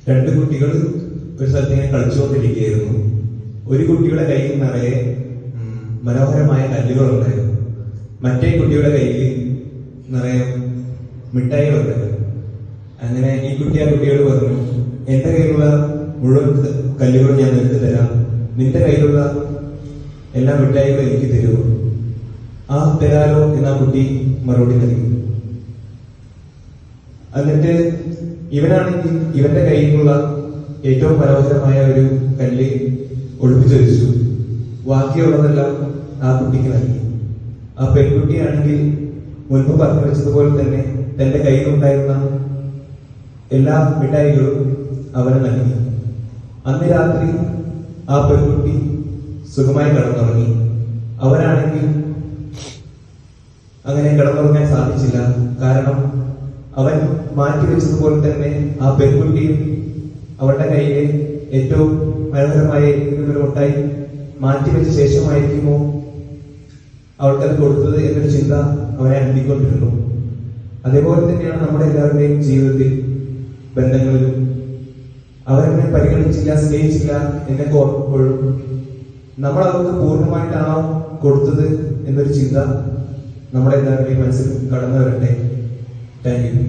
രണ്ട് കുട്ടികൾ ഒരു സ്ഥലത്ത് ഇങ്ങനെ കളിച്ചുകൊണ്ടിരിക്കുകയായിരുന്നു. ഒരു കുട്ടിയുടെ കയ്യിൽ നിറയെ മനോഹരമായ കല്ലുകളുണ്ടായിരുന്നു. മറ്റേ കുട്ടിയുടെ കയ്യിൽ നിറയെ മിഠായികളുണ്ടായിരുന്നു. അങ്ങനെ ഈ കുട്ടി ആ കുട്ടിയോട് പറഞ്ഞു, എന്റെ കയ്യിലുള്ള മുഴുവൻ കല്ലുകളും ഞാൻ നിനക്ക് തരാം, നിന്റെ കയ്യിലുള്ള എല്ലാ മിഠായികളും എനിക്ക് തരുമോ? ആ തരാലോ എന്ന് ആ കുട്ടി മറുപടി നൽകി. എന്നിട്ട് ഇവനാണെങ്കിൽ ഇവന്റെ കയ്യിലുള്ള ഏറ്റവും മനോഹരമായ ഒരു കല്ല് ഒളിപ്പിച്ചു വെച്ചു. ബാക്കിയുള്ളതെല്ലാം ആ കുട്ടിക്ക് നൽകി. ആ പെൺകുട്ടിയാണെങ്കിൽ മുൻപ് പറഞ്ഞു വെച്ചതുപോലെ തന്നെ തന്റെ കയ്യിലുണ്ടായിരുന്ന എല്ലാ മിഠായികളും അവന് നൽകി. അന്ന് രാത്രി ആ പെൺകുട്ടി സുഖമായി കിടന്നുറങ്ങി. അവനാണെങ്കിൽ അങ്ങനെ കിടന്നുറങ്ങാൻ സാധിച്ചില്ല. കാരണം അവൻ മാറ്റിവെച്ചതുപോലെ തന്നെ ആ പെൺകുട്ടിയും അവളുടെ കയ്യിലെ ഏറ്റവും മനോഹരമായ ഒരു മുട്ടായി മാറ്റിവെച്ച ശേഷമായിരിക്കുമോ അവൾക്കത് കൊടുത്തത് എന്നൊരു ചിന്ത അവനെ അണ്ടിക്കൊണ്ടിരുന്നു. അതേപോലെ തന്നെയാണ് നമ്മുടെ എല്ലാവരുടെയും ജീവിതത്തിൽ ബന്ധങ്ങളിലും അവരെന്നെ പരിഗണിച്ചില്ല, സ്നേഹിച്ചില്ല എന്നൊക്കെ ഓർക്കുമ്പോഴും നമ്മൾ അവർക്ക് പൂർണ്ണമായിട്ടാണോ കൊടുത്തത് എന്നൊരു ചിന്ത നമ്മുടെ എല്ലാവരുടെയും മനസ്സിൽ കടന്നു വരട്ടെ. Thank you.